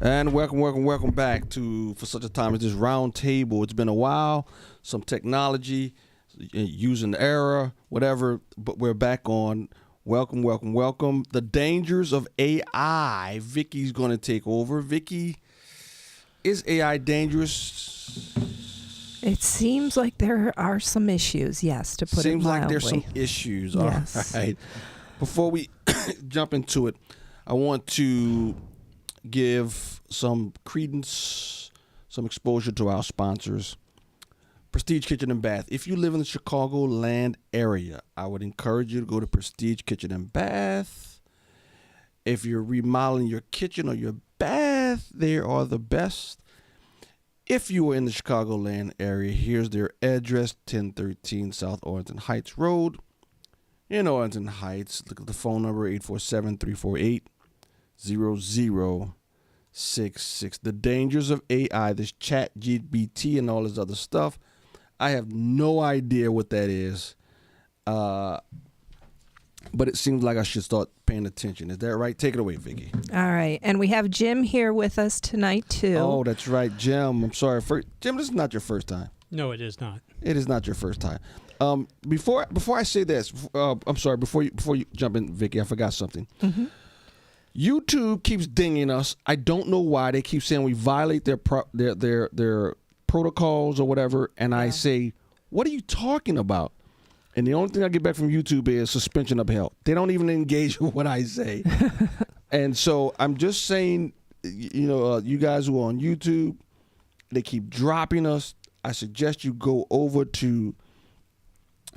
And welcome back to For Such a Time as This Round Table. It's been a while, some technology, using the error, whatever, but we're back on. Welcome. The dangers of AI. Vicky's going to take over. Vicky, is AI dangerous? It seems like there are some issues, yes, to put it mildly. Seems like there's some issues. Yes. All right. Before we jump into it, I want to give some credence, some exposure to our sponsors. Prestige Kitchen and Bath. If you live in the Chicagoland area, I would encourage you to go to Prestige Kitchen and Bath. If you're remodeling your kitchen or your bath, they are the best. If you are in the Chicagoland area, here's their address, 1013 South Arlington Heights Road in Arlington Heights. Look at the phone number, 847-348-0066. The dangers of AI, this chat GPT and all this other stuff. I have no idea what that is, but it seems like I should start paying attention. Is that right? Take it away, Vicky. All right. And we have Jim here with us tonight, too. Oh, that's right, Jim. I'm sorry. Jim, this is not your first time. No, it is not. It is not your first time. Before I say this, I'm sorry. Before you jump in, Vicky, I forgot something. Mm-hmm. YouTube keeps dinging us. I don't know why. They keep saying we violate their protocols or whatever, and I say, what are you talking about? And the only thing I get back from YouTube is suspension of health. They don't even engage with what I say. And so I'm just saying, you guys who are on YouTube, they keep dropping us. I suggest you go over to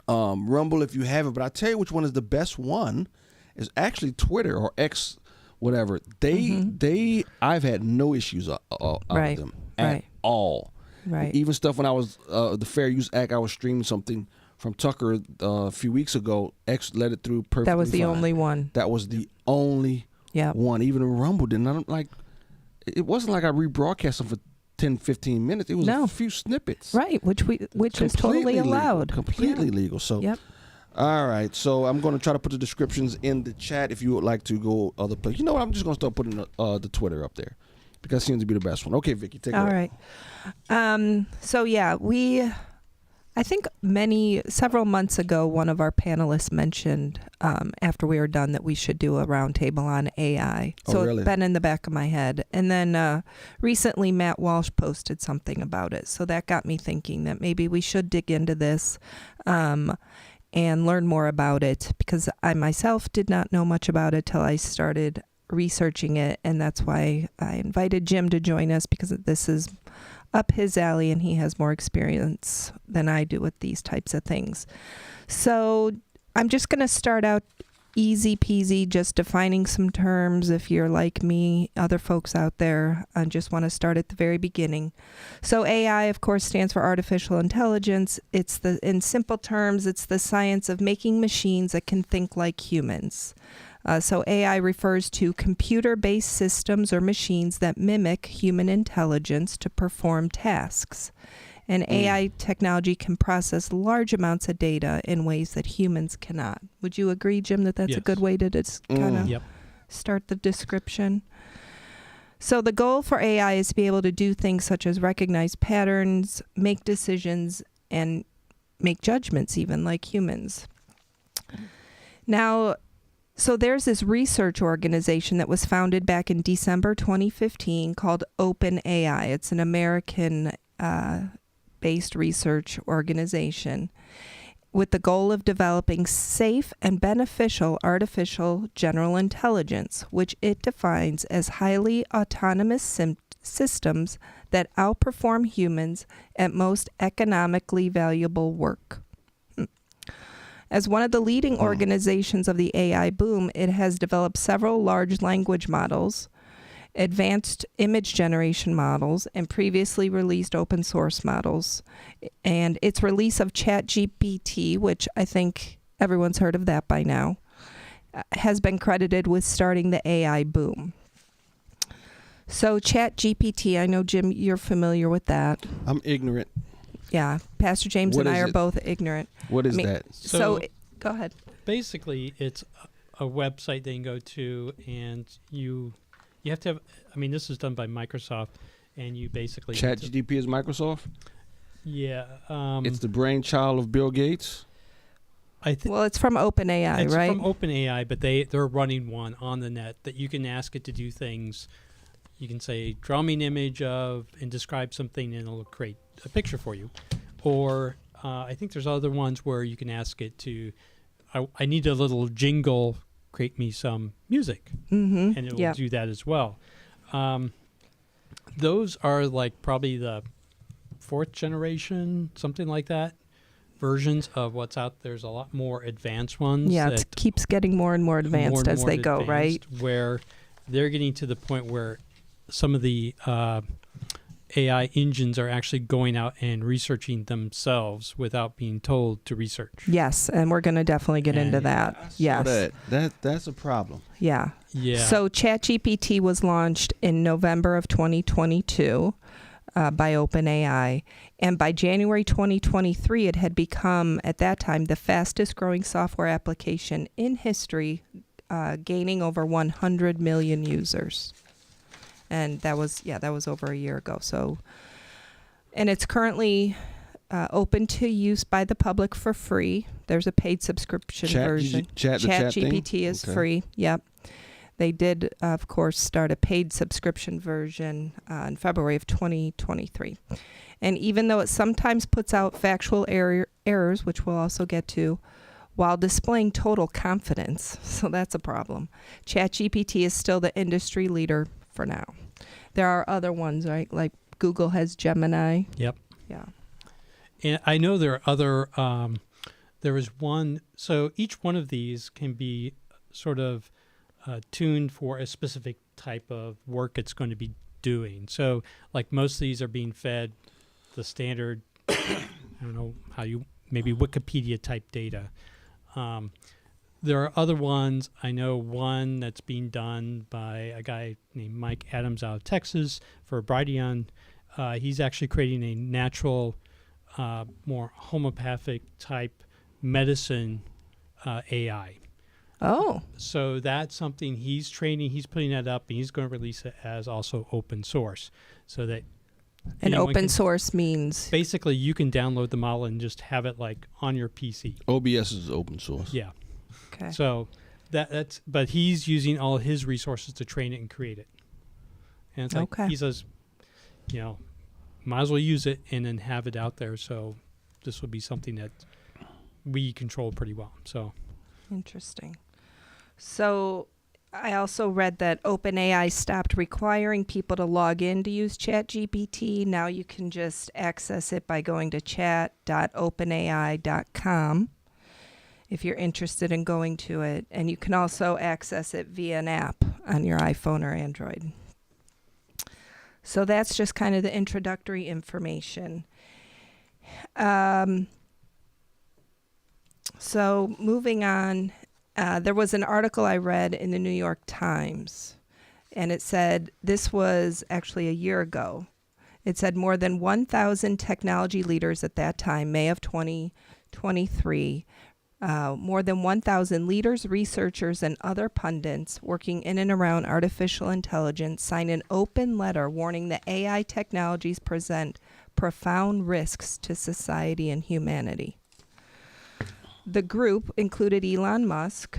Rumble if you haven't, but I tell you which one is the best one is actually Twitter or X, whatever. I've had no issues with them at all. Right. Even stuff when I was the Fair Use Act, I was streaming something from Tucker a few weeks ago. X let it through perfectly. That was the only one. That was the only one. Even Rumble didn't. It wasn't like I rebroadcast them for 10, 15 minutes. It was a few snippets. Right, which is totally allowed. Completely legal. So, all right. So I'm going to try to put the descriptions in the chat if you would like to go other places. You know what? I'm just going to start putting the Twitter up there because it seems to be the best one. Okay, Vicky, take it away. All right. I think several months ago, one of our panelists mentioned after we were done that we should do a roundtable on AI. So really? It's been in the back of my head. And then recently Matt Walsh posted something about it. So that got me thinking that maybe we should dig into this and learn more about it, because I myself did not know much about it till I started researching it. And that's why I invited Jim to join us, because this is up his alley and he has more experience than I do with these types of things. So I'm just going to start out easy peasy, just defining some terms. If you're like me, other folks out there, I just want to start at the very beginning. So AI, of course, stands for artificial intelligence. In simple terms, it's the science of making machines that can think like humans. So AI refers to computer-based systems or machines that mimic human intelligence to perform tasks. And AI technology can process large amounts of data in ways that humans cannot. Would you agree, Jim, that that's a good way to kind of start the description? So the goal for AI is to be able to do things such as recognize patterns, make decisions, and make judgments even like humans. Now, so there's this research organization that was founded back in December 2015 called OpenAI. It's an American-based research organization with the goal of developing safe and beneficial artificial general intelligence, which it defines as highly autonomous systems that outperform humans at most economically valuable work. As one of the leading organizations of the AI boom, it has developed several large language models, advanced image generation models, and previously released open source models. And its release of ChatGPT, which I think everyone's heard of that by now, has been credited with starting the AI boom. So ChatGPT, I know, Jim, you're familiar with that. I'm ignorant. Yeah, Pastor James and I are both ignorant. What is that? So go ahead. Basically, it's a website they can go to, and you have to have. I mean, this is done by Microsoft, and you basically ChatGPT is Microsoft. Yeah, It's the brainchild of Bill Gates. I think. Well, it's from OpenAI, It's right? from OpenAI, but they're running one on the net that you can ask it to do things. You can say, draw me an image of and describe something, and it'll create a picture for you. Or I think there's other ones where you can ask it to, I need a little jingle, create me some music, Mm-hmm. and it will do that as well. Those are like probably the 4th generation, something like that, versions of what's out. There's a lot more advanced ones. Yeah, that it keeps getting more and more advanced more and as more they go, right? advanced, where they're getting to the point where some of the AI engines are actually going out and researching themselves without being told to research. Yes, and we're going to definitely get into And- that. Yes. That's a problem. Yeah. Yeah. So ChatGPT was launched in November of 2022 by OpenAI. And by January 2023, it had become, at that time, the fastest growing software application in history, gaining over 100 million users. And that was over a year ago. So, and it's currently open to use by the public for free. There's a paid subscription version. ChatGPT is free. Yep. They did, of course, start a paid subscription version in February of 2023. And even though it sometimes puts out factual errors, which we'll also get to, while displaying total confidence, so that's a problem, ChatGPT is still the industry leader for now. There are other ones, right? Like Google has Gemini. Yep. Yeah. And I know there are other, there is one, so each one of these can be sort of tuned for a specific type of work it's going to be doing. So like most of these are being fed the standard, I don't know how you, maybe Wikipedia type data. There are other ones. I know one that's being done by a guy named Mike Adams out of Texas for Brighteon. He's actually creating a natural, more homeopathic type medicine AI. Oh. So that's something he's training. He's putting that up, and he's going to release it as also open source, so that And anyone open can- source means Basically, you can download the model and just have it like on your PC. OBS is open source. Yeah. okay. So that's but he's using all his resources to train it and create it. And it's like Okay. he says, might as well use it and then have it out there. So this will be something that we control pretty well. So Interesting. So I also read that OpenAI stopped requiring people to log in to use ChatGPT. Now you can just access it by going to chat.openai.com if you're interested in going to it. And you can also access it via an app on your iPhone or Android. So that's just kind of the introductory information. So moving on, there was an article I read in the New York Times, and it said, this was actually a year ago. It said more than 1,000 technology leaders at that time, May of 2023, more than 1,000 leaders, researchers, and other pundits working in and around artificial intelligence signed an open letter warning that AI technologies present profound risks to society and humanity. The group included Elon Musk,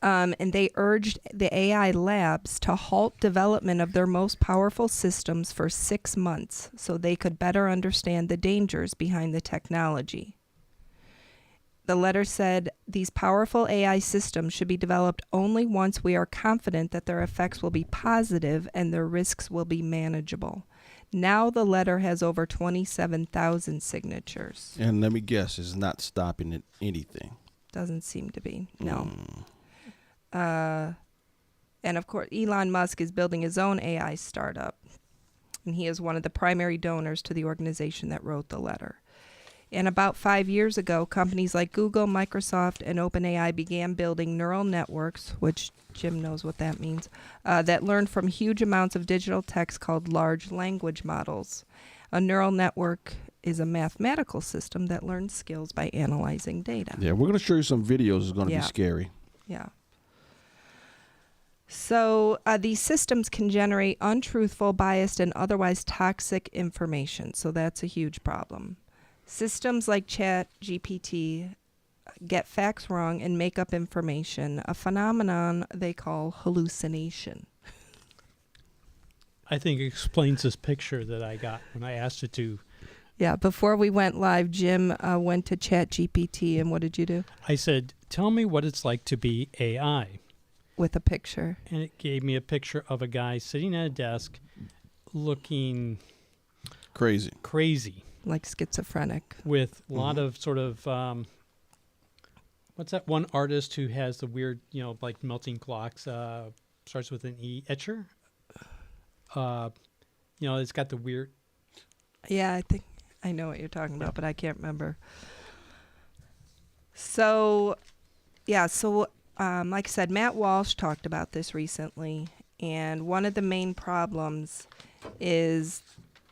and they urged the AI labs to halt development of their most powerful systems for 6 months so they could better understand the dangers behind the technology. The letter said these powerful AI systems should be developed only once we are confident that their effects will be positive and their risks will be manageable. Now the letter has over 27,000 signatures. And let me guess, it's not stopping at anything. Doesn't seem to be, no. And of course, Elon Musk is building his own AI startup, and he is one of the primary donors to the organization that wrote the letter. And about 5 years ago, companies like Google, Microsoft, and OpenAI began building neural networks, which Jim knows what that means, that learn from huge amounts of digital text called large language models. A neural network is a mathematical system that learns skills by analyzing data. Yeah, we're going to show you some videos. It's going to Yeah. be scary. Yeah. So these systems can generate untruthful, biased, and otherwise toxic information. So that's a huge problem. Systems like ChatGPT get facts wrong and make up information, a phenomenon they call hallucination. I think it explains this picture that I got when I asked it to. Yeah, before we went live, Jim went to ChatGPT, and what did you do? I said, tell me what it's like to be AI. With a picture. And it gave me a picture of a guy sitting at a desk looking Crazy. Like schizophrenic. with a lot of sort of, what's that one artist who has the weird, like melting clocks, starts with an E, Etcher? It's got the weird. Yeah, I think I know what you're talking about, but I can't remember. So, like I said, Matt Walsh talked about this recently, and one of the main problems is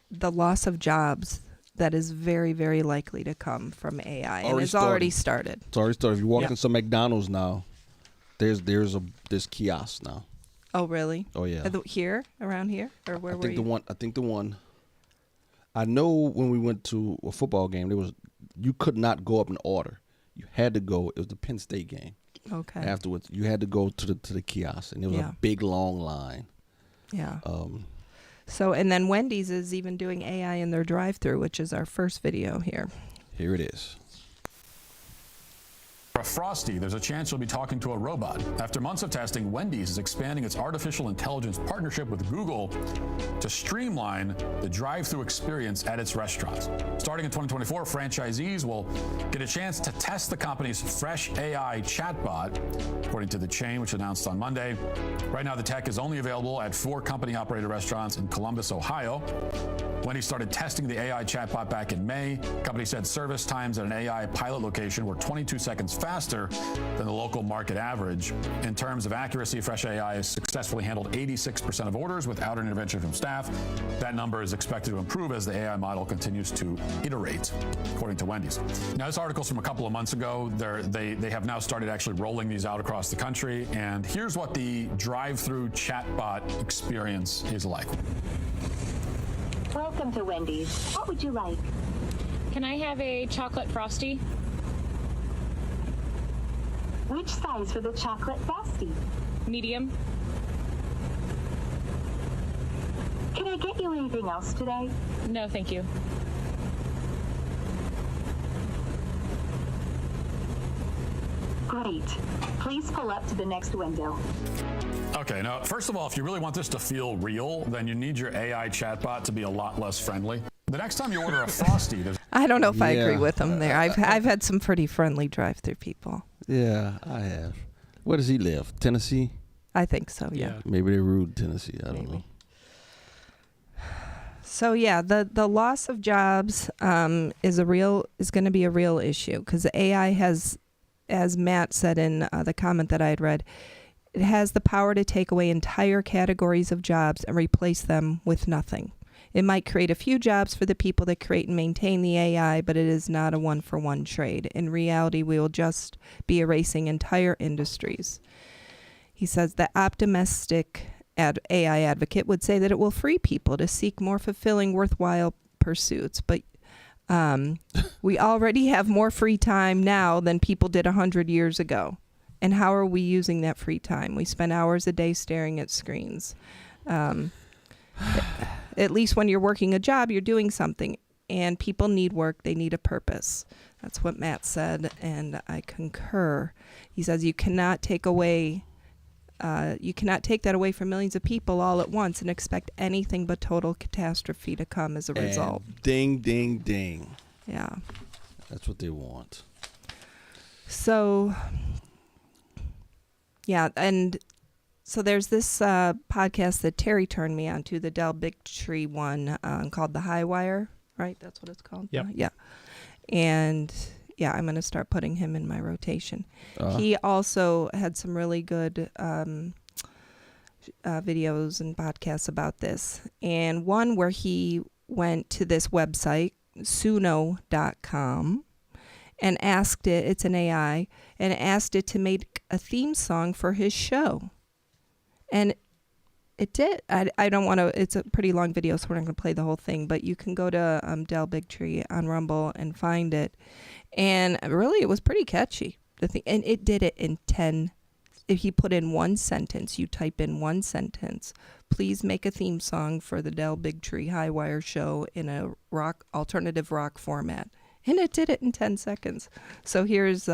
the loss of jobs that is very, very likely to come from AI, and it's already started. It's already started. If you walk into McDonald's now, there's kiosks now. Oh, really? Oh yeah. Here, around here, or where were you? I think the one. I know when we went to a football game, you could not go up and order. You had to go. It was the Penn State game. Okay. Afterwards, you had to go to the kiosk, and there was a big long line. Yeah. So, and then Wendy's is even doing AI in their drive-thru, which is our first video here. Here it is. For Frosty, there's a chance you'll be talking to a robot. After months of testing, Wendy's is expanding its artificial intelligence partnership with Google to streamline the drive-thru experience at its restaurants. Starting in 2024, franchisees will get a chance to test the company's Fresh AI chatbot, according to the chain, which announced on Monday. Right now, the tech is only available at 4 company-operated restaurants in Columbus, Ohio. Wendy's started testing the AI chatbot back in May. The company said service times at an AI pilot location were 22 seconds faster than the local market average. In terms of accuracy, Fresh AI has successfully handled 86% of orders without an intervention from staff. That number is expected to improve as the AI model continues to iterate, according to Wendy's. Now, this article's from a couple of months ago. They have now started actually rolling these out across the country. And here's what the drive-through chatbot experience is like. Welcome to Wendy's. What would you like? Can I have a chocolate frosty? Which size for the chocolate frosty? Medium. Can I get you anything else today? No, thank you. Great. Please pull up to the next window. Okay, now, first of all, if you really want this to feel real, then you need your AI chatbot to be a lot less friendly. The next time you order a Frosty, I don't know if I agree with him there. I've had some pretty friendly drive-through people. Yeah, I have. Where does he live? Tennessee? I think so, yeah. Maybe they're rude, Tennessee. I don't know. So yeah, the loss of jobs is going to be a real issue because the AI has, as Matt said in the comment that I had read, it has the power to take away entire categories of jobs and replace them with nothing. It might create a few jobs for the people that create and maintain the AI, but it is not a one-for-one trade. In reality, we will just be erasing entire industries. He says the optimistic AI advocate would say that it will free people to seek more fulfilling, worthwhile pursuits, but we already have more free time now than people did 100 years ago. And how are we using that free time? We spend hours a day staring at screens. At least when you're working a job, you're doing something. And people need work. They need a purpose. That's what Matt said, and I concur. He says you cannot take that away from millions of people all at once and expect anything but total catastrophe to come as a result. Ding, ding, ding. Yeah. That's what they want. So, yeah, and so there's this podcast that Terry turned me on to, the Del Bigtree one called The High Wire, right? That's what it's called? Yep. Yeah. And yeah, I'm going to start putting him in my rotation. He also had some really good videos and podcasts about this. And one where he went to this website, Suno.com, and asked it, it's an AI, and asked it to make a theme song for his show. And it did. I don't want to, it's a pretty long video, so we're not going to play the whole thing, but you can go to Del Bigtree on Rumble and find it. And really, it was pretty catchy. And it did it in 10. If he put in one sentence, you type in one sentence, please make a theme song for the Del Bigtree Highwire show in a alternative rock format. And it did it in 10 seconds. So here's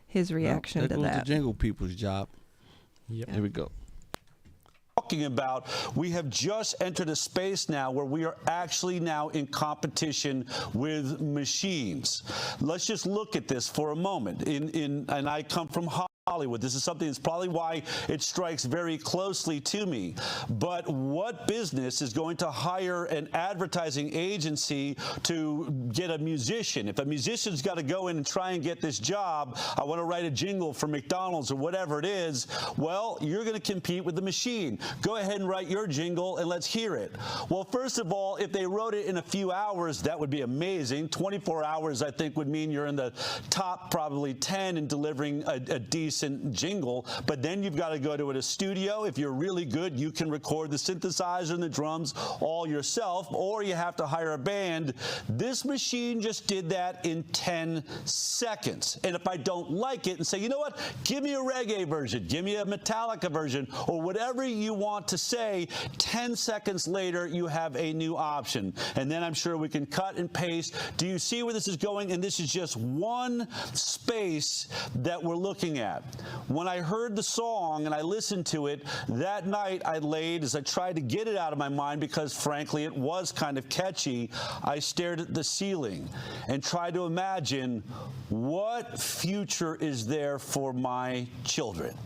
his reaction to That goes that. the Jingle People's job. Yep. Here we go. Talking about, we have just entered a space now where we are actually now in competition with machines. Let's just look at this for a moment. And I come from Hollywood. This is something that's probably why it strikes very closely to me. But what business is going to hire an advertising agency to get a musician? If a musician's got to go in and try and get this job, I want to write a jingle for McDonald's or whatever it is, well, you're going to compete with the machine. Go ahead and write your jingle and let's hear it. Well, first of all, if they wrote it in a few hours, that would be amazing. 24 hours, I think, would mean you're in the top probably 10 in delivering a decent jingle, but then you've got to go to a studio. If you're really good, you can record the synthesizer and the drums all yourself, or you have to hire a band. This machine just did that in 10 seconds. And if I don't like it and say, you know what, give me a reggae version, give me a Metallica version, or whatever you want to say, 10 seconds later, you have a new option. And then I'm sure we can cut and paste. Do you see where this is going? And this is just one space that we're looking at. When I heard the song and I listened to it, that night I laid, as I tried to get it out of my mind because, frankly, it was kind of catchy, I stared at the ceiling and tried to imagine what future is there for my children.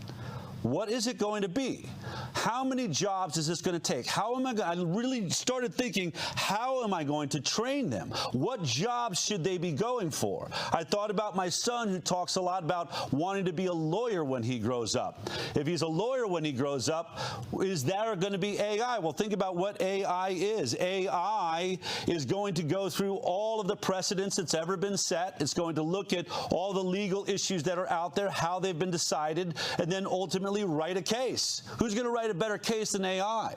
What is it going to be? How many jobs is this going to take? How am I going? I really started thinking, how am I going to train them? What jobs should they be going for? I thought about my son, who talks a lot about wanting to be a lawyer when he grows up. If he's a lawyer when he grows up, is there going to be AI? Well, think about what AI is. AI is going to go through all of the precedents that's ever been set. It's going to look at all the legal issues that are out there, how they've been decided, and then ultimately write a case. Who's going to write a better case than AI?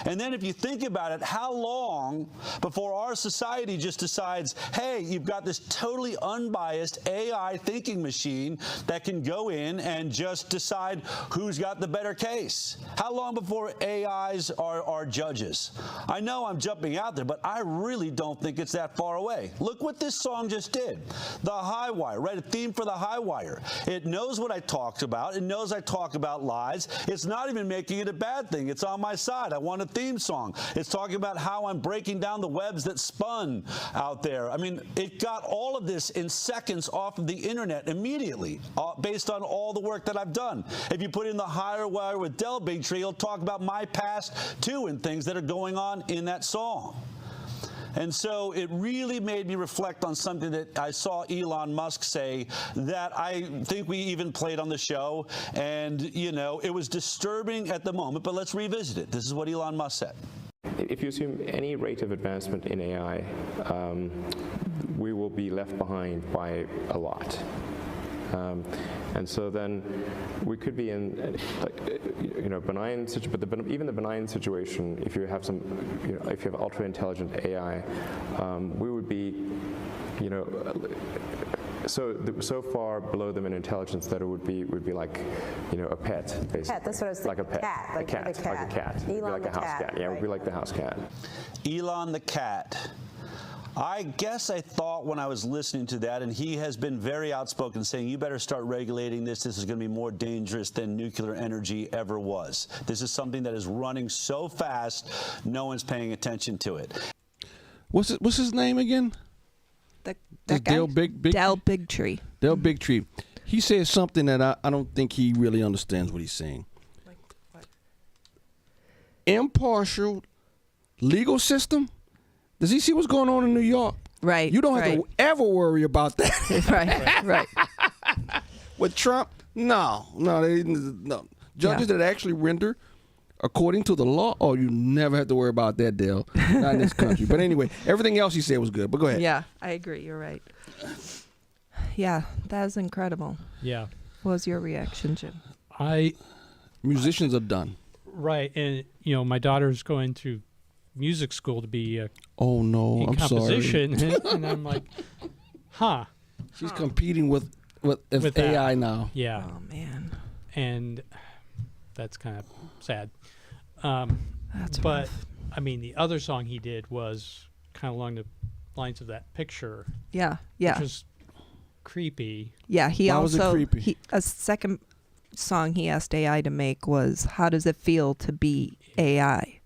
And then if you think about it, how long before our society just decides, hey, you've got this totally unbiased AI thinking machine that can go in and just decide who's got the better case? How long before AIs are judges? I know I'm jumping out there, but I really don't think it's that far away. Look what this song just did. The Highwire, right? A theme for the Highwire. It knows what I talked about. It knows I talk about lies. It's not even making it a bad thing. It's on my side. I want a theme song. It's talking about how I'm breaking down the webs that spun out there. I mean, it got all of this in seconds off of the internet immediately, based on all the work that I've done. If you put in the Highwire with Del Bigtree, it'll talk about my past too and things that are going on in that song. And so it really made me reflect on something that I saw Elon Musk say that I think we even played on the show. And, you know, it was disturbing at the moment, but let's revisit it. This is what Elon Musk said. If you assume any rate of advancement in AI, we will be left behind by a lot. And so then we could be in, benign situation, but even the benign situation, if you have if you have ultra intelligent AI, we would be, so far below them in intelligence that it would be like, a pet, basically. Cat, that's what I was like a thinking. pet, Like a cat. like a cat. It'd be Elon like the a house cat, cat. Yeah, it would be right. like the house cat. Elon the cat. I guess I thought when I was listening to that, and he has been very outspoken saying, you better start regulating this. This is going to be more dangerous than nuclear energy ever was. This is something that is running so fast, no one's paying attention to it. What's his name again? That This guy? Del Bigtree? Del Bigtree. Del Bigtree. He says something that I don't think he really understands what he's saying. Like what? Impartial legal system? Does he see what's going on in New York? Right. You don't have to ever worry about that. Right. With Trump, no. Judges that actually render according to the law, you never have to worry about that, Dale. Not in this country. But anyway, everything else he said was good. But go ahead. Yeah, I agree. You're right. Yeah, that was incredible. Yeah. What was your reaction, Jim? Musicians are done. Right, and my daughter's going to music school to be Oh no, in I'm composition, sorry. and I'm like, huh? She's competing with With AI that. now. Yeah, Oh man, and that's kind of sad. that's But rough. I mean, the other song he did was kind of along the lines of that picture, Yeah, which was creepy. yeah. He Why was it also creepy? a second song he asked AI to make was "How does it feel to be AI?"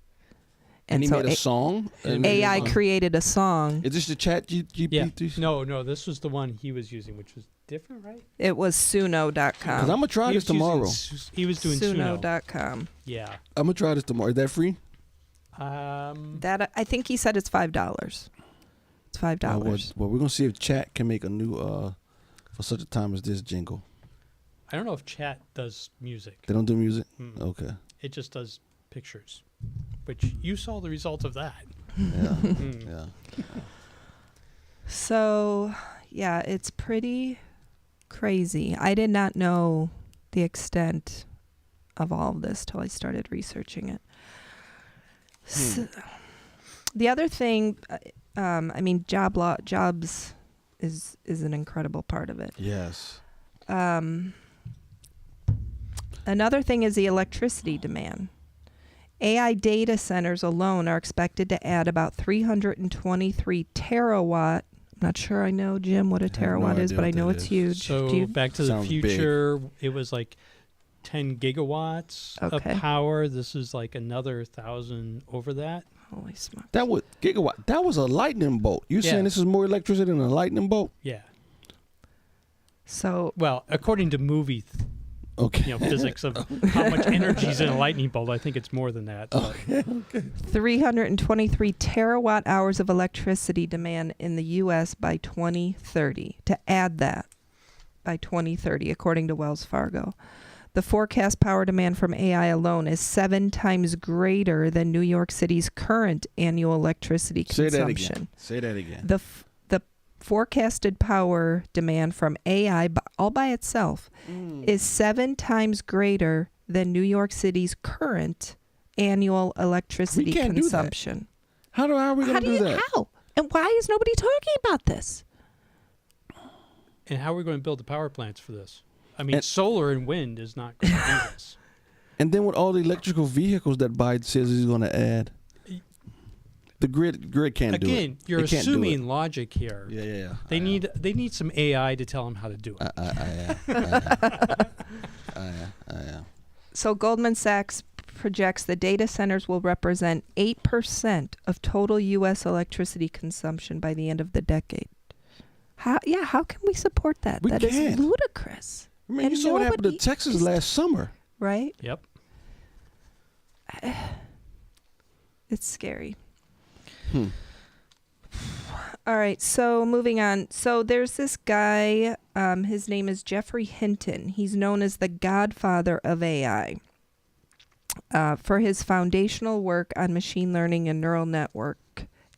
And he so made a song. And AI created a song. Is this the chat GPT? Yeah. No, this was the one he was using, which was different, right? It was Because I'm Suno.com. gonna try this tomorrow. He was doing Suno. Suno.com. Yeah. I'm gonna try this tomorrow. Is that free? That I think he said it's $5. It's $5. Well, we're gonna see if chat can make a new for such a time as this jingle. I don't know if chat does music. They don't do music. Mm. Okay. It just does pictures, which you saw the result of that. Yeah. Mm. Yeah. So, yeah, it's pretty crazy. I did not know the extent of all of this till I started researching it. So, the other thing, I mean, jobs is an incredible part of it. Yes. Another thing is the electricity demand. AI data centers alone are expected to add about 323 terawatt. I'm not sure I know, Jim, what a I have no terawatt is, idea but I what know that it's is. huge. So Do you- Back to the Sounds big. Future, it was like 10 gigawatts Okay. of power. This is like another 1,000 over that. Holy smokes. That was gigawatt. That was a lightning bolt. You Yeah. saying this is more electricity than a lightning bolt? Yeah. So, Well, according to movie, Okay. physics of how much energy is in a lightning bolt, I think it's more than that. but- 323 terawatt hours of electricity demand in the U.S. by 2030. To add that by 2030, according to Wells Fargo. The forecast power demand from AI alone is 7 times greater than New York City's current annual electricity Say that consumption. again. Say that again. The forecasted power demand from AI all by itself is 7 times greater than New York City's current annual electricity can't do that. consumption. How are we going to do that? How? And why is nobody talking about this? And how are we going to build the power plants for this? I mean, And- solar and wind is not going to do this. And then with all the electrical vehicles that Biden says he's going to add, the grid can't do it. Again, you're It can't do assuming it. logic here. Yeah. They need some AI to tell them how to do it. I am. So Goldman Sachs projects the data centers will represent 8% of total U.S. electricity consumption by the end of the decade. How can we support that? We That is can't. ludicrous, I mean, And you saw what happened to nobody Texas is- last summer. right? Yep. It's scary. Hmm. All right, so moving on. So there's this guy, his name is Jeffrey Hinton. He's known as the godfather of AI for his foundational work on machine learning and neural network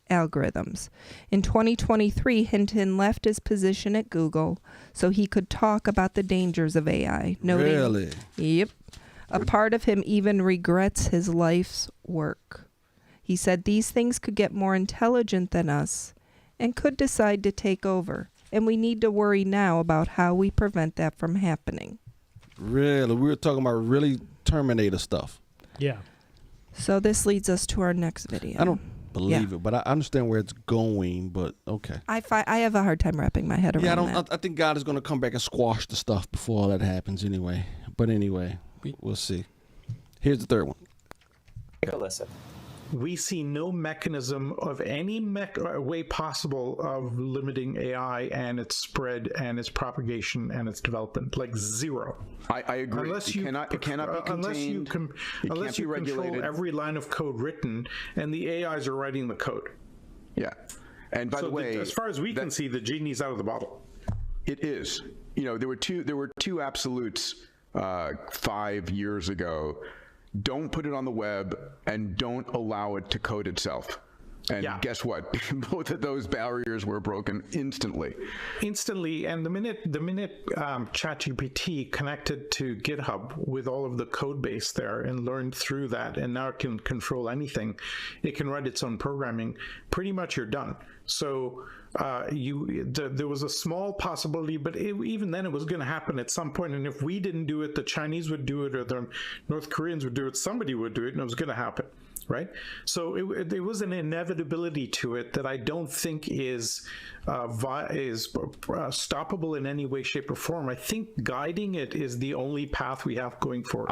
algorithms. In 2023, Hinton left his position at Google so he could talk about the dangers of AI, noting, Really? Yep. A part of him even regrets his life's work. He said these things could get more intelligent than us and could decide to take over. And we need to worry now about how we prevent that from happening. Really? We were talking about really Terminator stuff. Yeah. So this leads us to our next video. I don't believe it, but I understand where it's going, but okay. I have a hard time wrapping my head around Yeah, that. I think God is going to come back and squash the stuff before all that happens anyway. But anyway, we'll see. Here's the third one. Take a listen. We see no mechanism of any way possible of limiting AI and its spread and its propagation and its development. Like zero. I agree. Unless it you cannot be contained. Unless you control every line of code written, and the AIs are writing the code. Yeah. And by the way, as far as we can see, the genie's out of the bottle. It is. There were two absolutes 5 years ago. Don't put it on the web and don't allow it to code itself. And guess what? Both of those barriers were broken instantly. And the minute ChatGPT connected to GitHub with all of the code base there and learned through that, and now it can control anything, it can write its own programming, pretty much you're done. So there was a small possibility, but even then it was going to happen at some point. And if we didn't do it, the Chinese would do it, or the North Koreans would do it. Somebody would do it, and it was going to happen, right? So there was an inevitability to it that I don't think is stoppable in any way, shape, or form. I think guiding it is the only path we have going forward.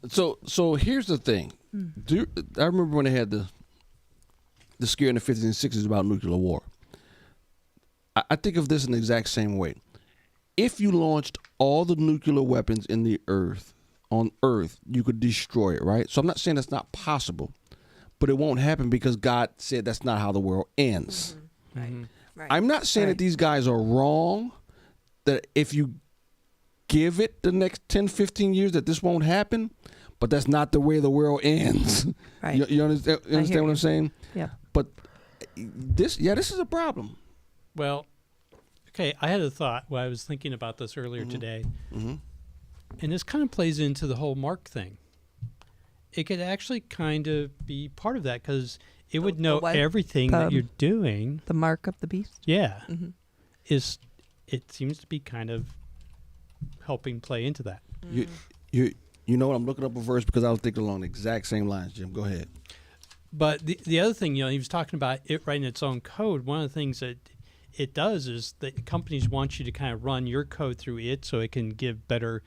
So here's the thing. I remember when they had the scare in the 50s and 60s about nuclear war. I think of this in the exact same way. If you launched all the nuclear weapons on Earth, you could destroy it, right? So I'm not saying that's not possible, but it won't happen because God said that's not how the world ends. Right. I'm not saying that these guys are wrong, that if you give it the next 10, 15 years that this won't happen, but that's not the way the world ends. Right. You understand what I'm saying? Yeah. But this is a problem. Well, okay, I had a thought while I was thinking about this earlier today. And this kind of plays into the whole mark thing. It could actually kind of be part of that because it would know everything that you're doing. The mark of the beast? Yeah. It seems to be kind of helping play into that. You know what? I'm looking up a verse because I was thinking along the exact same lines, Jim. Go ahead. But the other thing, he was talking about it writing its own code. One of the things that it does is that companies want you to kind of run your code through it so it can give better,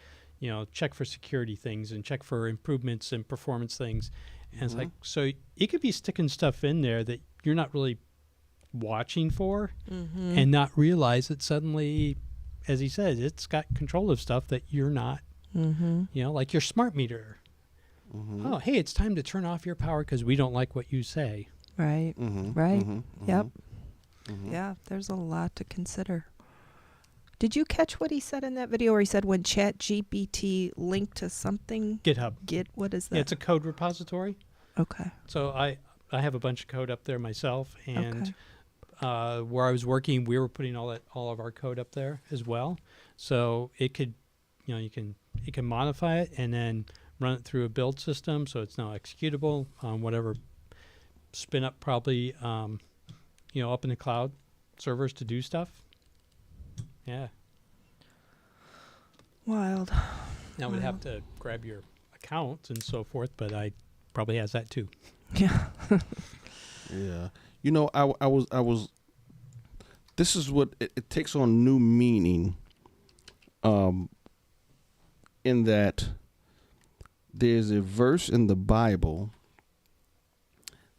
check for security things and check for improvements and performance things. And it's like, so it could be sticking stuff in there that you're not really watching for and not realize that suddenly, as he says, it's got control of stuff that you're not, like your smart meter. Oh, hey, it's time to turn off your power because we don't like what you say. Right. Right. Yep. Yeah, there's a lot to consider. Did you catch what he said in that video where he said when ChatGPT linked to something? GitHub. What is that? Yeah, it's a code repository. Okay. So I have a bunch of code up there myself, and where I was working, we were putting all of our code up there as well. So it could, it can modify it and then run it through a build system, so it's now executable on whatever spin up probably, up in the cloud servers to do stuff. Yeah. Wild. Now we'd have to grab your account and so forth, but I probably has that too. Yeah. Yeah. I was. This is what it takes on new meaning. In that. There's a verse in the Bible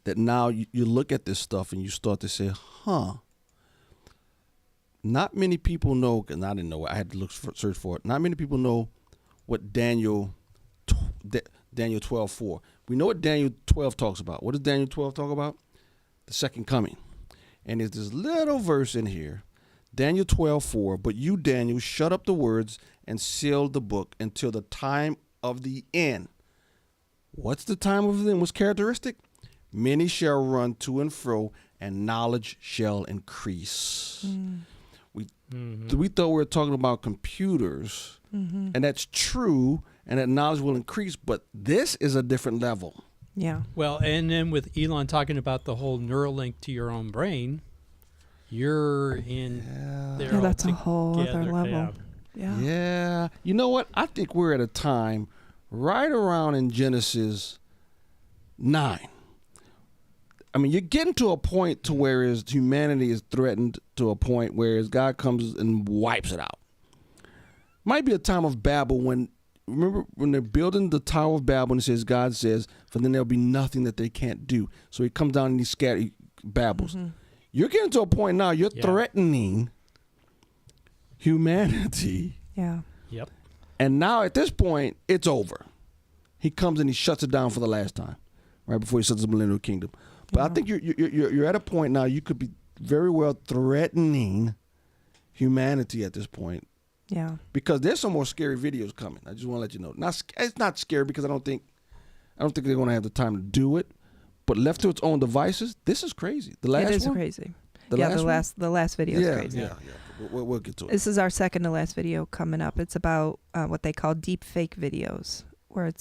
that now you look at this stuff and you start to say, not many people know, and I didn't know, I had to search for it. Not many people know what Daniel 12:4. We know what Daniel 12 talks about. What does Daniel 12 talk about? The second coming. And there's this little verse in here, Daniel 12:4. But you, Daniel, shut up the words and seal the book until the time of the end. What's the time of the end? What's characteristic? Many shall run to and fro, and knowledge shall increase. We thought we were talking about computers, and that's true, and that knowledge will increase, but this is a different level. Yeah. Well, and then with Elon talking about the whole Neuralink to your own brain, you're in there. Yeah, that's a whole other level. Yeah. Yeah. You know what? I think we're at a time right around in Genesis 9. I mean, you're getting to a point to where humanity is threatened to a point where God comes and wipes it out. Might be a time of Babel remember when they're building the Tower of Babel and it says, God says, for then there'll be nothing that they can't do. So he comes down and he scatters Babels. You're getting to a point now, you're threatening humanity. Yeah. Yep. And now at this point, it's over. He comes and he shuts it down for the last time, right before he sets the millennial kingdom. But I think you're at a point now you could be very well threatening humanity at this point. Yeah. Because there's some more scary videos coming. I just want to let you know. It's not scary because I don't think they're going to have the time to do it. But left to its own devices, this is crazy. The last It is one? crazy. The yeah, last the last video is crazy. Yeah. We'll get to it. This is our second to last video coming up. It's about what they call deep fake videos, where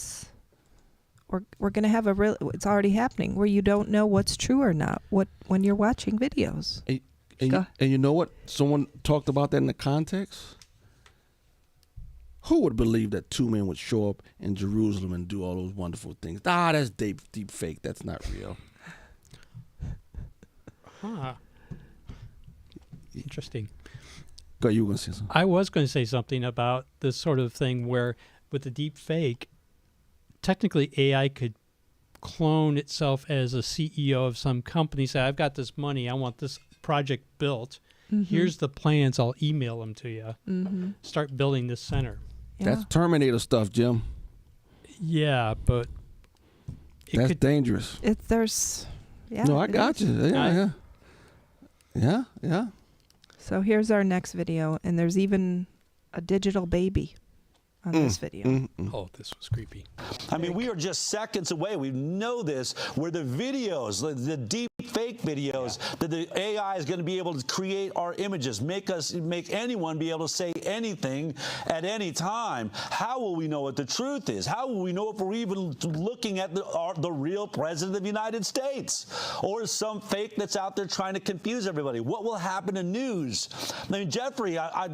we're going to have it's already happening, where you don't know what's true or not when you're watching videos. And you know what? Someone talked about that in the context. Who would believe that 2 men would show up in Jerusalem and do all those wonderful things? That's deep fake. That's not real. Huh. Interesting. Go, you were going to say something. I was going to say something about this sort of thing where with the deep fake, technically AI could clone itself as a CEO of some company, say, I've got this money, I want this project built. Mm-hmm. Here's the plans, I'll email them to you. Mm-hmm. Start building this center. Yeah. That's Terminator stuff, Jim. Yeah, but that's dangerous. No, I got you. Yeah. So here's our next video, and there's even a digital baby on this video. Oh, this was creepy. I mean, we are just seconds away. We know this, where the videos, the deep fake videos, that the AI is going to be able to create our images, make anyone be able to say anything at any time. How will we know what the truth is? How will we know if we're even looking at the real president of the United States, or some fake that's out there trying to confuse everybody? What will happen to news? I mean, Jeffrey, I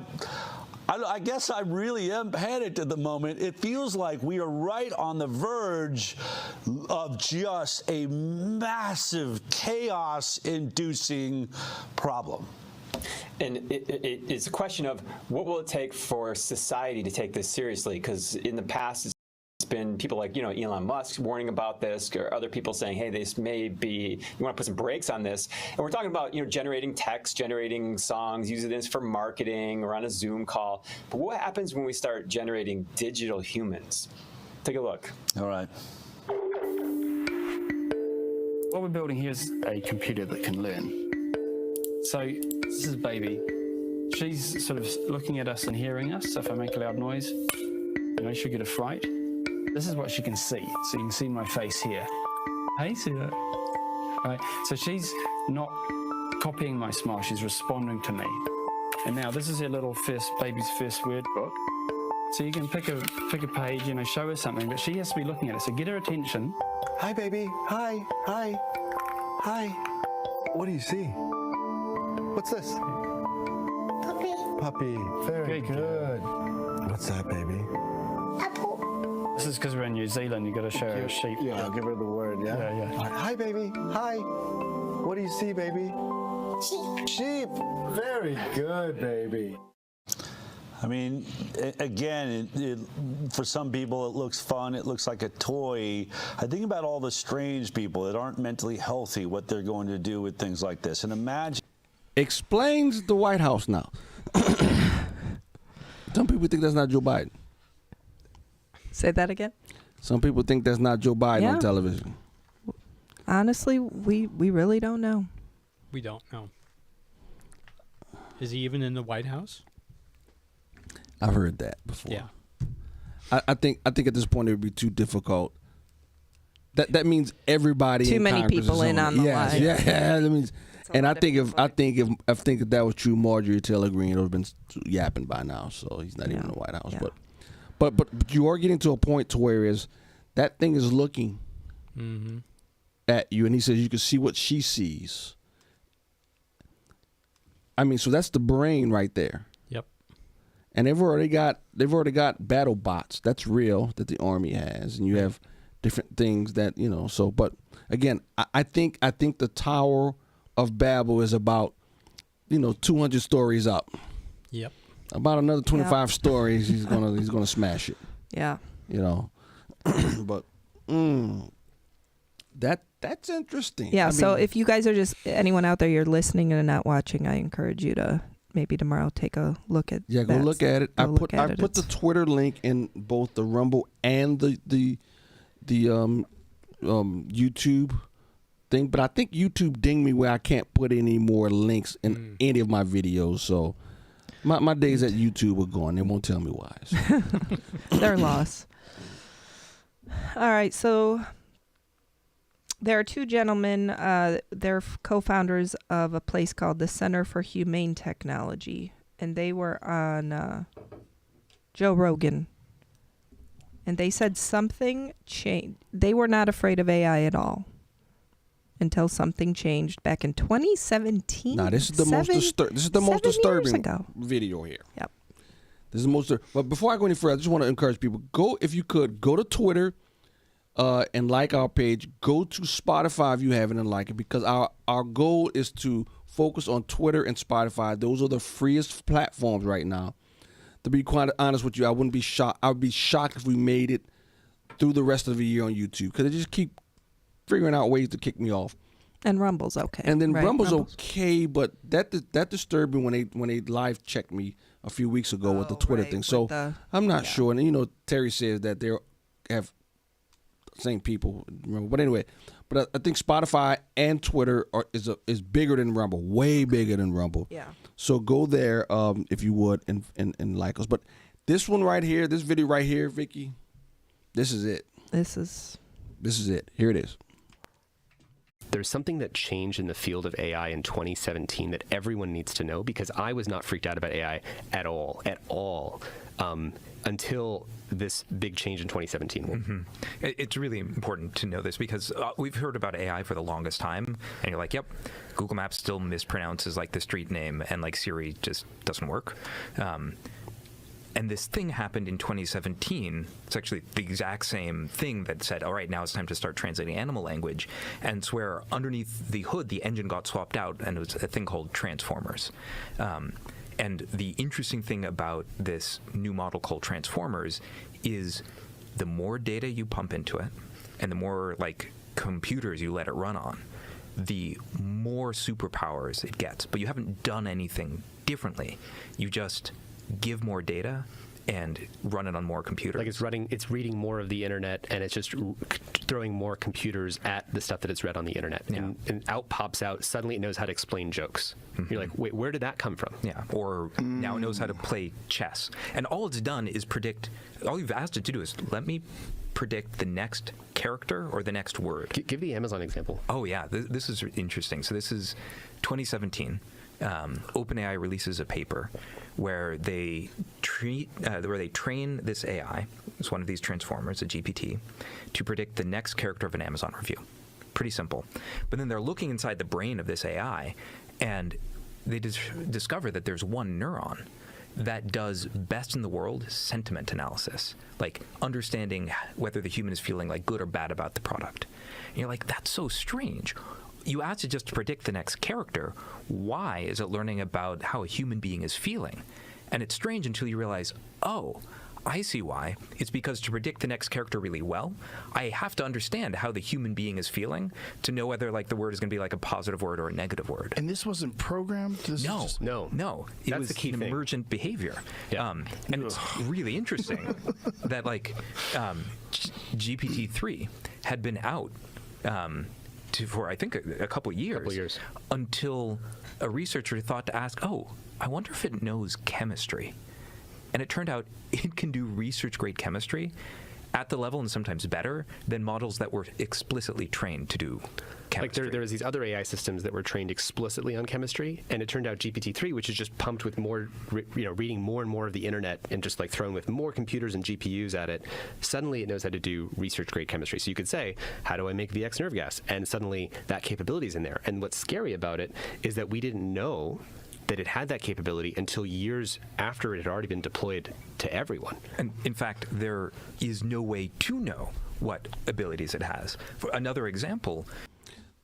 guess I really am panicked at the moment. It feels like we are right on the verge of just a massive chaos-inducing problem. And it's a question of what will it take for society to take this seriously? Because in the past, it's been people like, Elon Musk warning about this, or other people saying, hey, this may be, you want to put some brakes on this. And we're talking about, generating text, generating songs, using this for marketing or on a Zoom call. But what happens when we start generating digital humans? Take a look. All right. What we're building here is a computer that can learn. So this is Baby. She's sort of looking at us and hearing us. So if I make a loud noise, she'll get a fright. This is what she can see. So you can see my face here. Hey, see that? Right. So she's not copying my smile. She's responding to me. And now this is her little baby's first word book. So you can pick a page, show her something, but she has to be looking at it. So get her attention. Hi, baby. Hi. Hi. Hi. What do you see? What's this? Puppy. Very good. What's that, baby? This is because we're in New Zealand. You got to show her a sheep. Yeah, I'll give her the word. Yeah. Yeah. Hi, baby. Hi. What do you see, baby? Sheep. Very good, baby. I mean, again, for some people it looks fun, it looks like a toy. I think about all the strange people that aren't mentally healthy, what they're going to do with things like this. And imagine. Explains the White House now. Some people think that's not Joe Biden. Say that again? Some people think that's not Joe Biden on television. Honestly, we really don't know. We don't know. Is he even in the White House? I've heard that before. Yeah. I think at this point it would be too difficult. That means everybody. Too in many Congress people in on the line. Yeah. That means, and I think if that was true, Marjorie Taylor Greene would have been yapping by now. So he's not even in the White House. Yeah. But you are getting to a point to where that thing is looking at you, and he says you can see what she sees. I mean, so that's the brain right there. Yep. And they've already got battle bots. That's real, that the Army has, and you have different things that So, but again, I think the Tower of Babel is about 200 stories up. Yep. About another 25 stories, he's gonna smash it. Yeah. But that's interesting. Yeah. So if you guys are anyone out there, you're listening and not watching, I encourage you to maybe tomorrow take a look at. Yeah, go look at it. I put the It's Twitter link in both the Rumble and the YouTube thing, but I think YouTube dinged me where I can't put any more links in any of my videos. So my days at YouTube are gone. They won't tell me why. So. their loss. All right, so There are two gentlemen. They're co-founders of a place called the Center for Humane Technology, and they were on Joe Rogan. And they said something changed. They were not afraid of AI at all until something changed back in 2017. Now, this is the most disturbing video here. Yep. This is the most. But before I go any further, I just want to encourage people: go, if you could, go to Twitter and like our page. Go to Spotify if you haven't and like it, because our goal is to focus on Twitter and Spotify. Those are the freest platforms right now. To be quite honest with you, I wouldn't be shocked. I would be shocked if we made it through the rest of the year on YouTube, because they just keep figuring out ways to kick me off. And Rumble's okay. And then right? Rumble's okay, but that disturbed me when they live checked me a few weeks ago with the Twitter thing. So I'm not sure. And you know, Terry says that they have same people, remember. But anyway, but I think Spotify and Twitter is bigger than Rumble, way bigger than Rumble. Yeah. So go there if you would and like us. But this one right here, this video right here, Vicky, this is it. This is it. Here it is. There's something that changed in the field of AI in 2017 that everyone needs to know, because I was not freaked out about AI at all, until this big change in 2017. Mm-hmm. It's really important to know this, because we've heard about AI for the longest time, and you're like, yep, Google Maps still mispronounces like the street name, and like Siri just doesn't work. And this thing happened in 2017. It's actually the exact same thing that said, all right, now it's time to start translating animal language. And it's where underneath the hood, the engine got swapped out, and it was a thing called transformers. And the interesting thing about this new model called Transformers is the more data you pump into it, and the more like computers you let it run on, the more superpowers it gets. But you haven't done anything differently. You just give more data and run it on more computers. Like it's reading more of the internet, and it's just throwing more computers at the stuff that it's read on the internet. Yeah. And out pops out, suddenly it knows how to explain jokes. Mm-hmm. You're like, wait, where did that come from? Yeah, or now it knows how to play chess. And all it's done is predict, all you've asked it to do is, let me predict the next character or the next word. Give the Amazon example. Oh yeah, this is interesting. So this is 2017. OpenAI releases a paper where they train this AI, it's one of these transformers, a GPT, to predict the next character of an Amazon review. Pretty simple. But then they're looking inside the brain of this AI, and they discover that there's one neuron that does best in the world sentiment analysis, like understanding whether the human is feeling like good or bad about the product. And you're like, that's so strange. You asked it just to predict the next character. Why is it learning about how a human being is feeling? And it's strange until you realize, oh, I see why. It's because to predict the next character really well, I have to understand how the human being is feeling to know whether like the word is going to be like a positive word or a negative word. And this wasn't programmed? No. It was an emergent behavior. Yeah. And it's really interesting that like GPT-3 had been out for I think a couple years until a researcher thought to ask, oh, I wonder if it knows chemistry. And it turned out it can do research-grade chemistry at the level, and sometimes better, than models that were explicitly trained to do chemistry. Like there was these other AI systems that were trained explicitly on chemistry, and it turned out GPT-3, which is just pumped with more, reading more and more of the internet and just like throwing with more computers and GPUs at it, suddenly it knows how to do research-grade chemistry. So you could say, how do I make VX nerve gas? And suddenly that capability is in there. And what's scary about it is that we didn't know that it had that capability until years after it had already been deployed to everyone. And in fact, there is no way to know what abilities it has. For another example,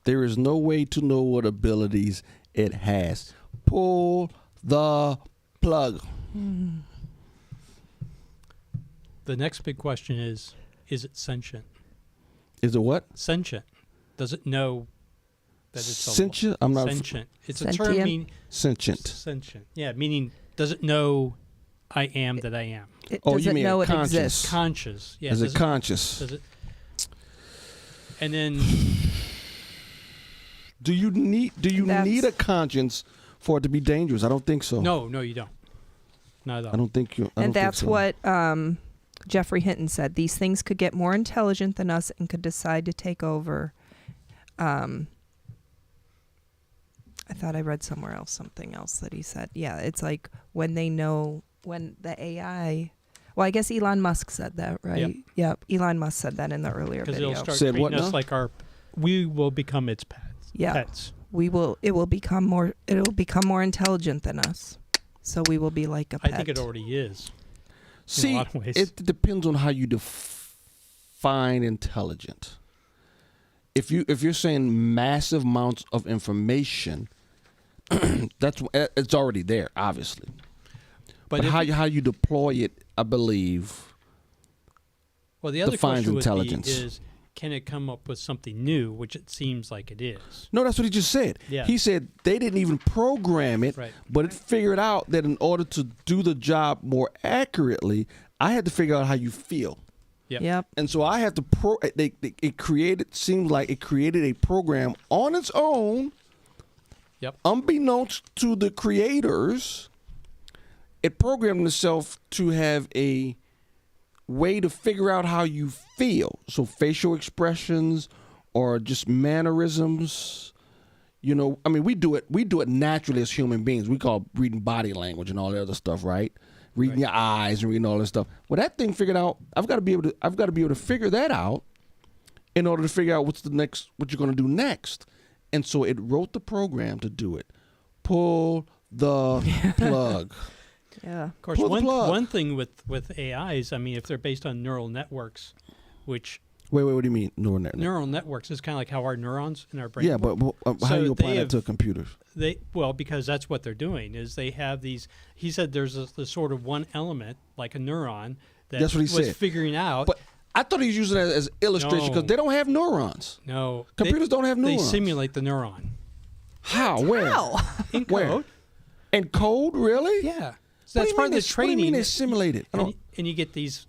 there is no way to know what abilities it has. Pull the plug. The next big question is it sentient? Is it what? Sentient. Does it know that it's sentient? I'm not sentient. It's a term meaning sentient. Sentient. Yeah, meaning does it know I am that I am? Does it know it exists? Conscious. Yeah. Is it conscious? Does it? And then do you need a conscience for it to be dangerous? I don't think so. No, you don't. Not at all. I don't think you. And that's what Jeffrey Hinton said. These things could get more intelligent than us and could decide to take over. I thought I read somewhere else something else that he said. Yeah, it's like when they know when the AI. Well, I guess Elon Musk said that, right? Yep. Elon Musk said that in the earlier video. Because it'll start Said treating what us now? like we will become its pets. Yeah. Pets. It will become more intelligent than us. So we will be like a pet. I think it already is. See, in a lot of ways. it depends on how you define intelligent. If you're saying massive amounts of information, it's already there, obviously. But how you deploy it, I believe, well, the other defines question intelligence. would be is, can it come up with something new, which it seems like it is? No, that's what he just said. Yeah. He said they didn't even program it, Right. but it figured out that in order to do the job more accurately, I had to figure out how you feel. Yep. And so I had to seemed like it created a program on its own. Yep. Unbeknownst to the creators, it programmed itself to have a way to figure out how you feel. So facial expressions or just mannerisms. You know, I mean, we do it naturally as human beings. We call reading body language and all that other stuff, right? Reading your eyes and reading all that stuff. Well, that thing figured out. I've got to be able to figure that out in order to figure out what you're going to do next. And so it wrote the program to do it. Pull the plug. Yeah. Of course, Pull the plug. one thing with AIs, I mean, if they're based on neural networks, which Wait, what do you mean neural network? neural networks is kind of like how our neurons in our brain. Yeah, work. but how So do you apply they that have- to computers? Because that's what they're doing is they have these. He said there's the sort of one element like a neuron that That's what he was said. figuring out. But I thought he was using that as illustration because No. they don't have neurons. No, Computers don't have They neurons. simulate the neuron How? Where? in Where? code. In code, really? Yeah. What So do that's you part of mean the they- training. What do you mean they simulate it? I don't- And you get these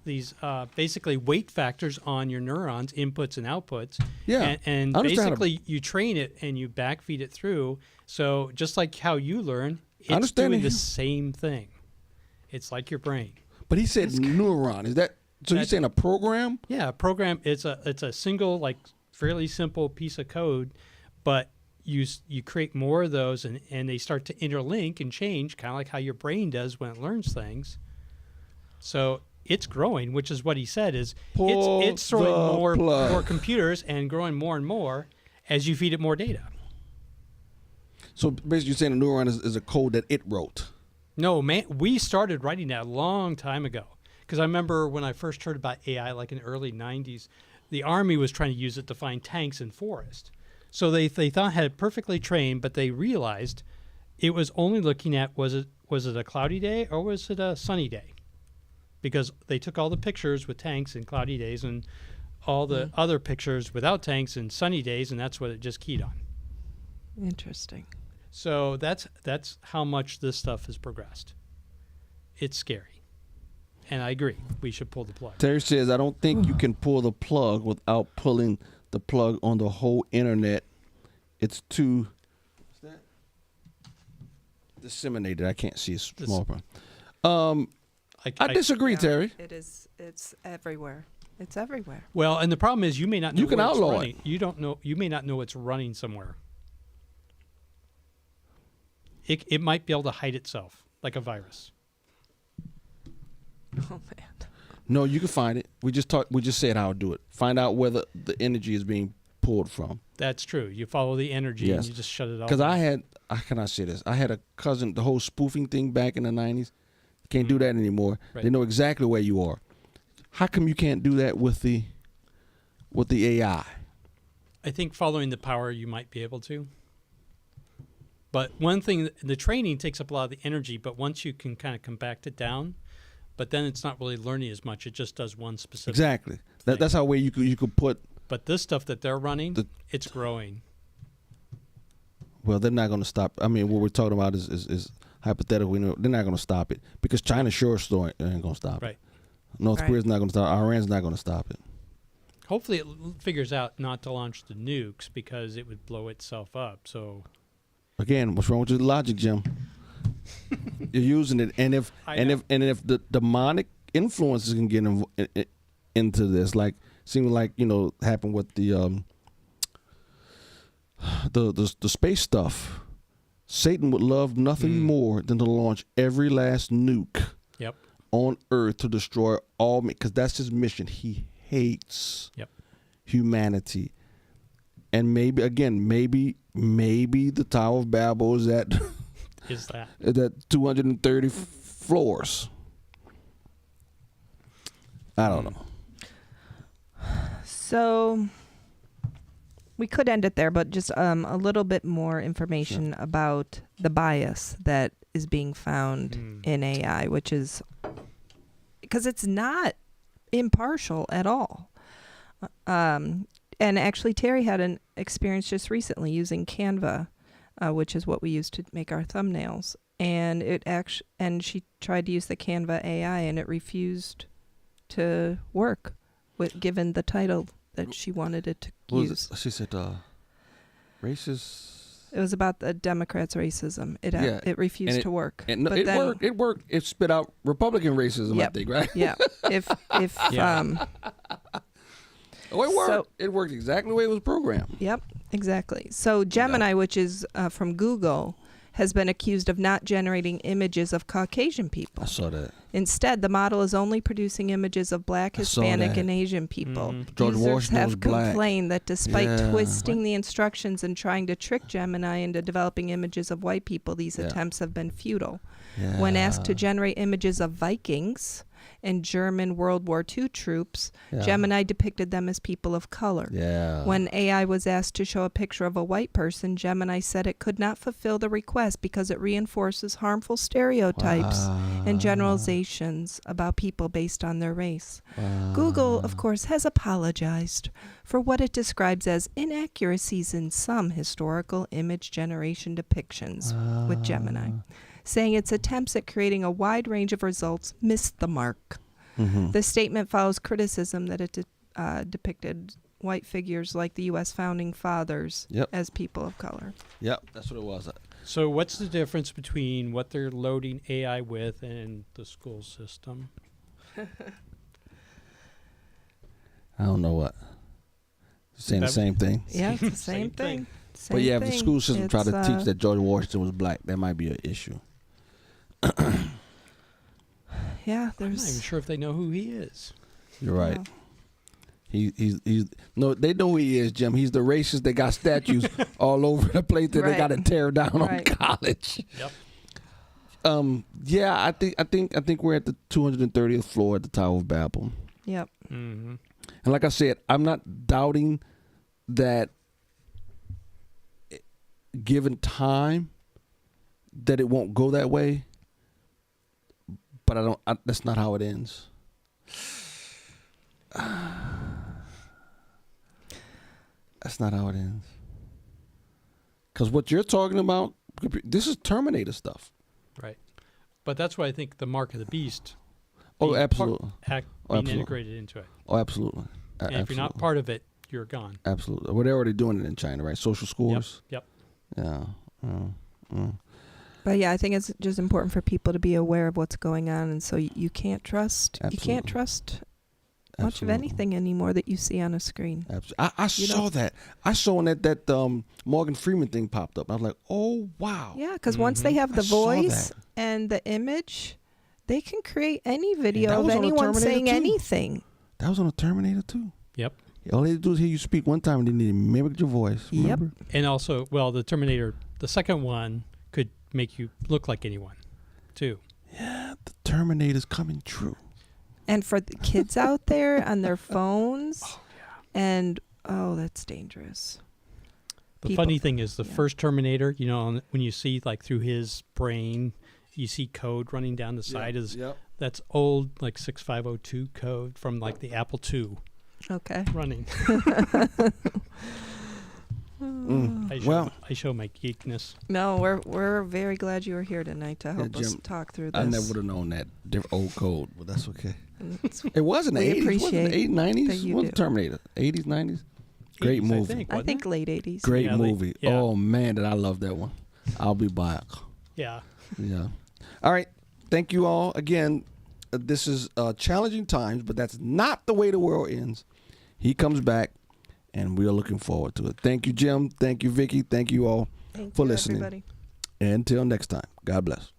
basically weight factors on your neurons, inputs and outputs. Yeah, And I understand how to- basically you train it and you backfeed it through. So just like how you learn, it's understand doing it. the same thing. It's like your brain. But he said neuron. Is that so? You're saying a program? Yeah, a program. It's a single like fairly simple piece of code, but you create more of those and they start to interlink and change, kind of like how your brain does when it learns things. So it's growing, which is what he said is Pull it's throwing the more plug. computers and growing more and more as you feed it more data. So basically, you're saying a neuron is a code that it wrote. No, man, we started writing that a long time ago. Because I remember when I first heard about AI, like in the early 90s, the Army was trying to use it to find tanks in forest. So they thought had it perfectly trained, but they realized it was only looking at was it a cloudy day or was it a sunny day? Because they took all the pictures with tanks in cloudy days and all the other pictures without tanks in sunny days, and that's what it just keyed on. Interesting. So that's how much this stuff has progressed. It's scary. And I agree. We should pull the plug. Terry says, I don't think you can pull the plug without pulling the plug on the whole internet. It's too disseminated. I can't see a small print. I disagree, Terry. It is. It's everywhere. It's everywhere. Well, and the problem is you may not know You can where it's outlaw running. You don't know. You may not know it's running somewhere. It might be able to hide itself like a virus. Oh man. No, you can find it. We just said how to do it. Find out where the energy is being pulled from. That's true. You follow the energy Yes. and you just shut it off. Because how can I say this? I had a cousin, the whole spoofing thing back in the 90s. Can't do that anymore. Right. They know exactly where you are. How come you can't do that with the AI? I think following the power, you might be able to. But one thing, the training takes up a lot of the energy, but once you can kind of compact it down, but then it's not really learning as much. It just does one specific. Exactly. That's how way you could put. But this stuff that they're running, it's growing. Well, they're not going to stop. I mean, what we're talking about is hypothetical. They're not going to stop it because China sure ain't going to stop Right. it. North Right. Korea's not going to stop. Iran's not going to stop it. Hopefully it figures out not to launch the nukes because it would blow itself up. So Again, what's wrong with your logic, Jim? You're using it, and if the demonic influences can get into this, like seeming like happened with the the space stuff. Satan would love nothing more than to launch every last nuke on Earth to destroy all, because that's his mission. He hates humanity. And maybe the Tower of Babel is at that 230 floors. I don't know. So we could end it there, but just a little bit more information about the bias that is being found in AI, which is because it's not impartial at all. And actually, Terry had an experience just recently using Canva, which is what we use to make our thumbnails. And she tried to use the Canva AI, and it refused to work, given the title that she wanted it to use. She said, racist. It was about the Democrats' racism. It refused to work. And it worked. It spit out Republican racism, I think, right? Yeah. Oh, it worked. It worked exactly the way it was programmed. Yep, exactly. So Gemini, which is from Google, has been accused of not generating images of Caucasian people. I saw that. Instead, the model is only producing images of Black, Hispanic, and Asian people. George Users Washington have was black. complained that despite twisting the instructions and trying to trick Gemini into developing images of white people, these attempts have been futile. When asked to generate images of Vikings and German World War II troops, Gemini depicted them as people of color. When AI was asked to show a picture of a white person, Gemini said it could not fulfill the request because it reinforces harmful stereotypes and generalizations about people based on their race. Google, of course, has apologized for what it describes as inaccuracies in some historical image generation depictions with Gemini, saying its attempts at creating a wide range of results missed the mark. The statement follows criticism that it depicted white figures like the U.S. founding fathers as people of color. Yep, that's what it was. So what's the difference between what they're loading AI with and the school system? I don't know what. Saying the same thing. Yeah, it's the same thing. But yeah, if the school system tried to teach that George Washington was black, that might be an issue. Yeah, I'm not even sure if they know who he is. You're right. He's no, they know who he is, Jim. He's the racist. They got statues all over the place that they got to tear down on college. Yeah, I think we're at the 230th floor at the Tower of Babel. Yep. And like I said, I'm not doubting that given time that it won't go that way, but that's not how it ends. That's not how it ends. Because what you're talking about, this is Terminator stuff. Right. But that's why I think the mark of the beast absolutely. Being integrated into it. Oh, absolutely. And if you're not part of it, you're gone. Absolutely. Well, they're already doing it in China, right? Social scores. Yep. Yeah. But yeah, I think it's just important for people to be aware of what's going on, and so you can't trust. Absolutely. You can't trust much of anything anymore that you see on a screen. Absolutely. I saw that. I saw when that Morgan Freeman thing popped up. I was like, oh wow. Yeah, because once they have the voice and the image, they can create any video of anyone saying anything. That was on a Terminator 2. Yep. All they had to do is hear you speak one time and they need to mimic your voice. Remember? Yep. And also, well, the Terminator, the second one could make you look like anyone, too. Yeah, the Terminator's coming true. And for the kids out there on their phones, and that's dangerous. The funny thing is, the first Terminator, when you see like through his brain, you see code running down the side of that's old like 6502 code from like the Apple II. Okay. Running. I show my geekness. No, we're very glad you were here tonight to help us talk through this. I never would have known that old code, but that's okay. It was in the 80s. Appreciate was it 80s, 90s? What's do. Terminator? 80s, 90s? Great 80s, movie. I think late 80s. Great movie. Yeah. Oh, man, did I love that one. I'll be back. Yeah. Yeah. All right. Thank you all. Again, this is challenging times, but that's not the way the world ends. He comes back, and we are looking forward to it. Thank you, Jim. Thank you, Vicky. Thank you all Thank for you, listening. everybody. Until next time, God bless.